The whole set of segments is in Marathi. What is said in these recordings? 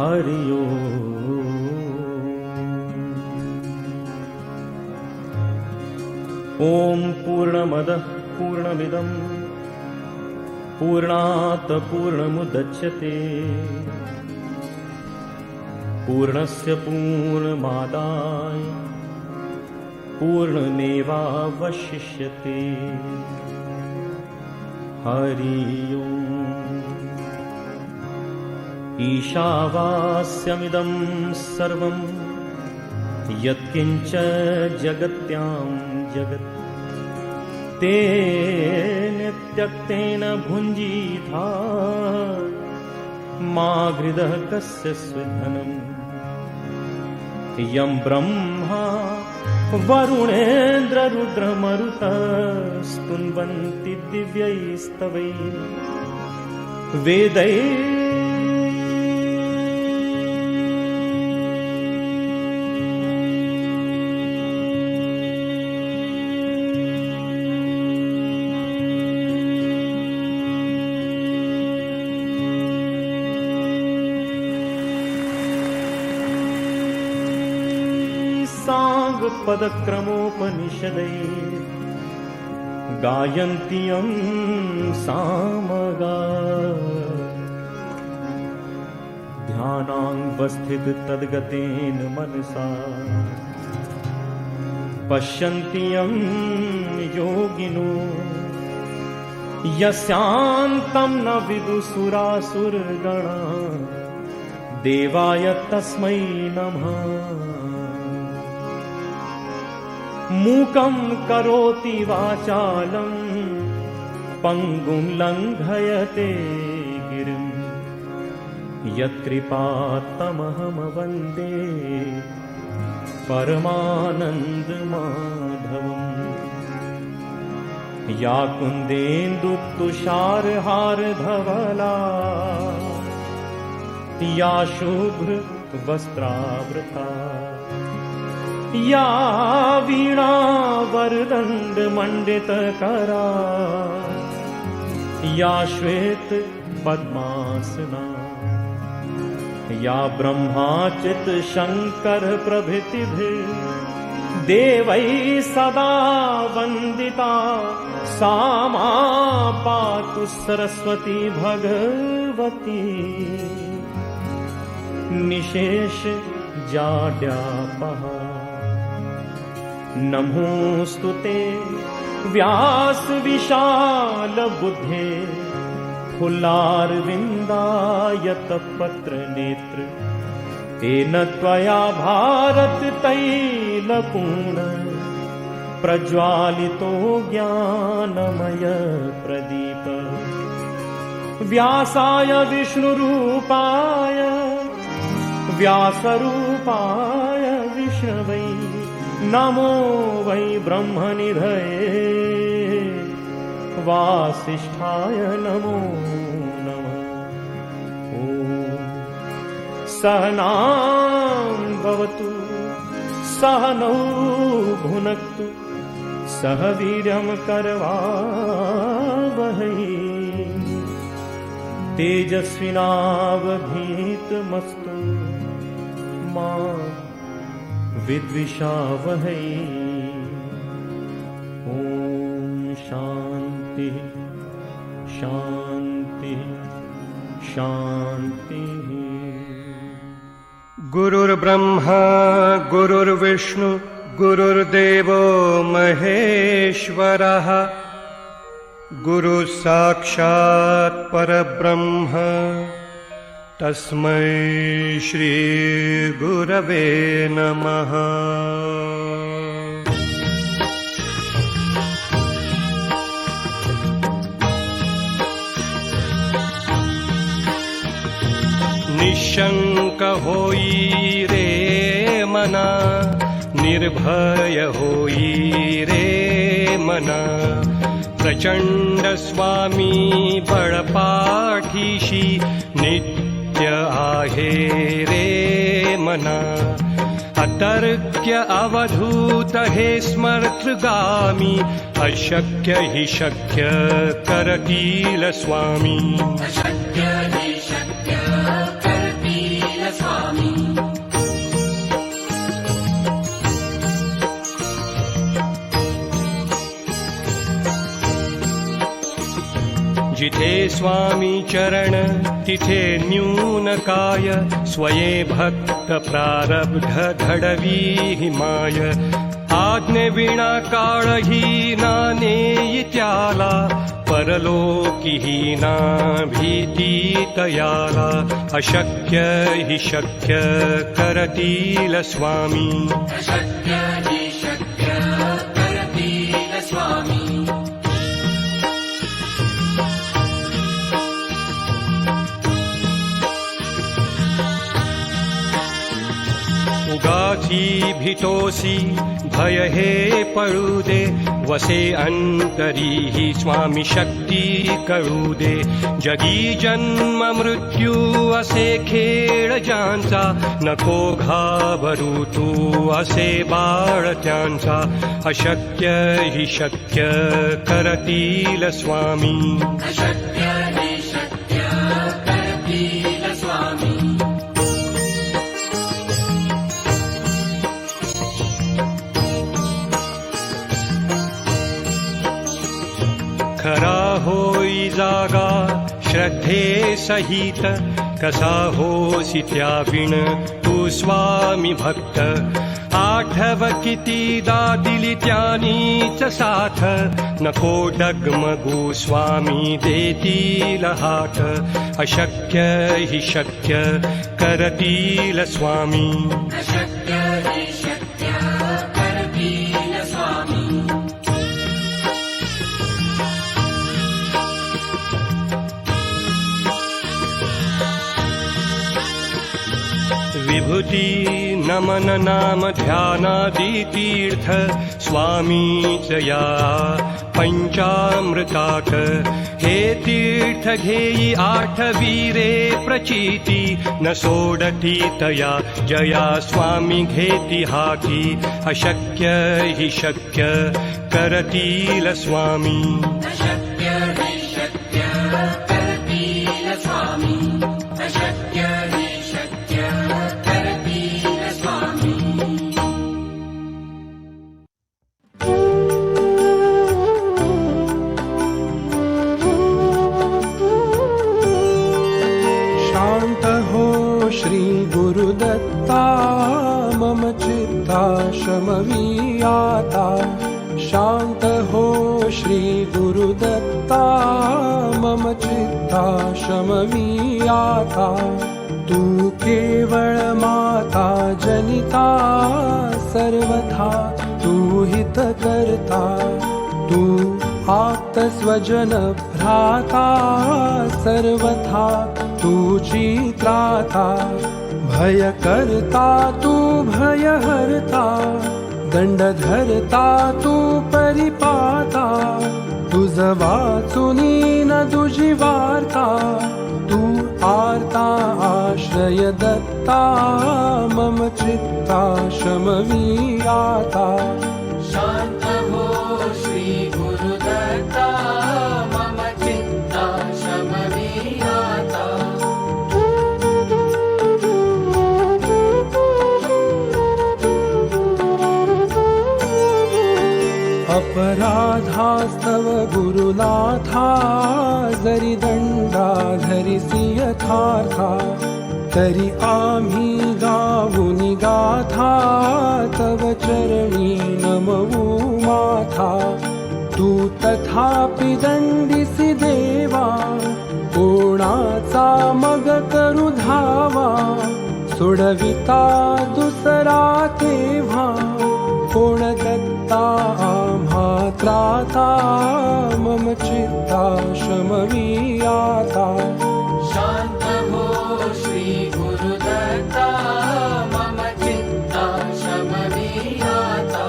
हरि ओम पूर्णमदः पूर्णमिदं पूर्णात् पूर्णमुदच्यते पूर्णस्य पूर्णमादाय पूर्णमेवावशिष्यते हरि ओम् ईशावास्यमिदं सर्वं यत्किञ्च जगत्यां जगत् तेन त्यक्तेन भुञ्जीथा मा गृधः कस्य स्विद्धनम् यं ब्रह्मा वरुणेन्द्ररुद्रमरुतः स्तुन्वन्ति दिव्यैस्तवैः वेदैः पदक्रमोपनिषदैः गायन्त्यं सामगा ध्यानावस्थित तद्गतेन मनसा पश्यन्त्यं योगिनो यस्यान्तं न विदुसुरासुरगणा देवाय तस्मै नमः मूकं करोति वाचालं पंगुं लंघयते गिरिं यत्कृपात्तमहं वन्दे परमानन्दमाधवम् या कुन्देन्दुतुषारहारधवला या शुभ्रवस्त्रावृता या वीणावरदण्डमण्डितकरा या श्वेतपद्मासना या ब्रह्माच्युतशङ्कर प्रभृतिभिः देवैः सदा वन्दिता सा मा पातु सरस्वती भगवती निशेष जाड्यापहा नमोऽस्तु ते व्यास विशाल बुद्धे फुल्लारविन्दायत पत्र नेत्र तेन त्वया भारत तैलपूर्ण प्रज्वालितो ज्ञानमय प्रदीप व्यासाय विष्णुरूपाय व्यासरूपाय विष्णवे नमो वै ब्रह्मनिधये वासिष्ठाय नमो नमः ॐ सहनां भवतु सहनौ भुनक्तु सह वीर्यं करवावहै तेजस्विनावधीतमस्तु मा विद्विषावहै ॐ शान्ति शान्ति शान्तिः गुरुर्ब्रह्मा गुरुर्विष्णु गुरुर्देवो महेश्वरः गुरुः साक्षात् परब्रह्म तस्मै श्री गुरवे नमः। निशंक होई रे मना निर्भय होई रे मना प्रचंड स्वामी बळपाठीशी नित्य आहे रे मना अतर्क्य अवधूत हे स्मर्तगामी अशक्य हि शक्य करतील स्वामी अशक्य हि शक्य करतील स्वामी जिथे स्वामी चरण तिथे न्यून काय स्वये भक्त प्रारब्ध घडवी हिमाय आज्ञे विना काळही नानेई त्याला परलोकीही ना भीती तयाला अशक्य हि शक्य करतील स्वामी अशक्य हि शक्य करतील स्वामी उगाची भीतोसी भय हे पळू दे वसे अंतरी ही स्वामी शक्ती कळू दे जगी जन्म मृत्यू असे खेळ ज्यांचा नको घाबरू तू असे बाळ त्यांचा अशक्य हि शक्य करतील स्वामी अशक्य हि शक्य करतील स्वामी खरा होई जागा श्रद्धे सहित कसा होसी त्याविण तू स्वामी भक्त आठव कितीदा दिली त्यानीच साथ नको डगमगू स्वामी देतील हात अशक्य हि शक्य करतील स्वामी अशक्य हि शक्य करतील स्वामी विभूती नमन नाम ध्यानादि तीर्थ स्वामीच या पंचामृताक हे तीर्थ घेई आठवीरे प्रचिती न सोडती तया जया स्वामी घेती हाती अशक्य हि शक्य करतील स्वामी अशक्य हि शक्य करतील स्वामी अशक्य हि शक्य करतील स्वामी शांत हो श्री गुरुदत्ता मम चित्ता शमवीयाता शांत हो श्री गुरुदत्ता मम चित्ता शमवीयाता तू केवळ माता जनिता सर्वथा तू हित करता तू आप्त स्वजन भ्राता सर्वथा तुझी त्राता भय करता तू भय हरता दंड धरता तू परिपाता तुझ वाचुनी न तुझी वार्ता तू आर्ता आश्रय दत्ता मम चित्ता शमवीयाता शांत हो श्री गुरुदत्ता मम चित्ता शमवीयाता अपराधास्तव गुरुनाथा जरी दंडा धरिसी यथार्था तरी आम्ही गाऊनी गाथा तव चरणी नमवू माथा तू तथापि दंडिसी देवा कोणाचा मग करू धावा सोडविता दुसरा तेव्हा कोण दत्ता आम्हा त्राता मम चित्ता शमवीयाता शांत हो श्री गुरुदत्ता मम चित्ता शमवीयाता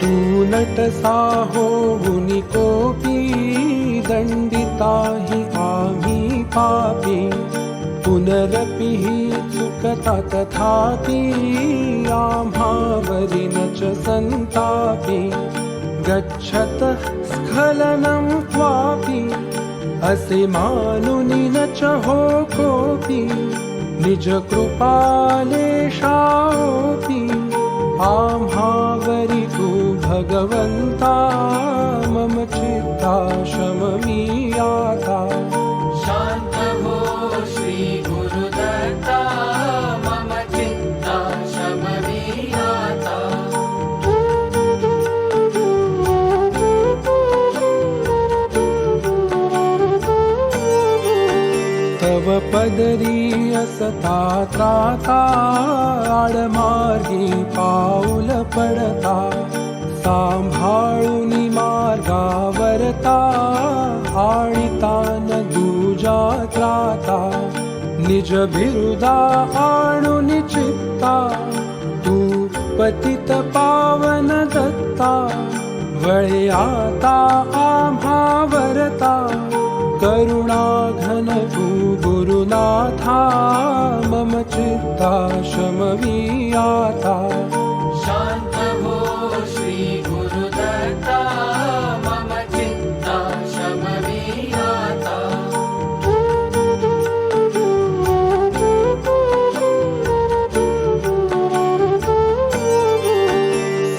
तू नटसा होऊनि कोपी दंडिता हि आम्ही पापी पुनरपि हि चुकता तथापि आम्हावरि न च संतापि गच्छतः स्खलनं क्वापि असे मानुनि न चहो कोऽपि निजकृपालेशापि आम्हावरि तु भगवन्ता मम चित्ता शममीयाता शान्त हो श्री गुरुदत्ता मम चित्ता शमवीयाता तव पदरीयसता त्राता आडमार्गी पाऊल पडता सांभाळूनि मार्गावरता आणिता न दूजा त्राता निज बिरुदा आणुनि चित्ता तू पतित पावन दत्ता वळे आता आम्हावरता करुणा घन तू गुरुनाथा मम चित्ता शमवीयाता शान्त हो श्री गुरुदत्ता मम चित्ता शमवीयाता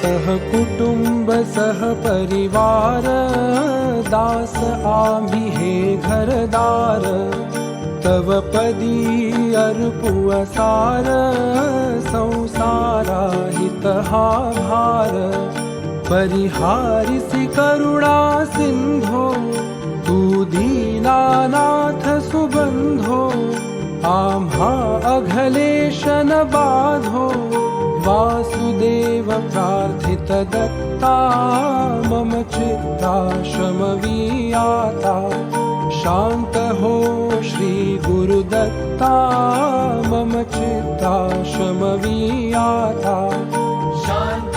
सह कुटुंब सह परिवार दास आम्ही हे घरदार तव पदी अर्पुअसार संसारा हित हा भार परिहारिसि करुणा सिंधो तू दीनानाथ सुबंधो आम्हा अघलेशन बाधो वासुदेव प्रार्थित दत्ता मम चित्ता शमवीयाता शान्त हो श्री गुरुदत्ता मम चित्ता शमवीयाता शान्त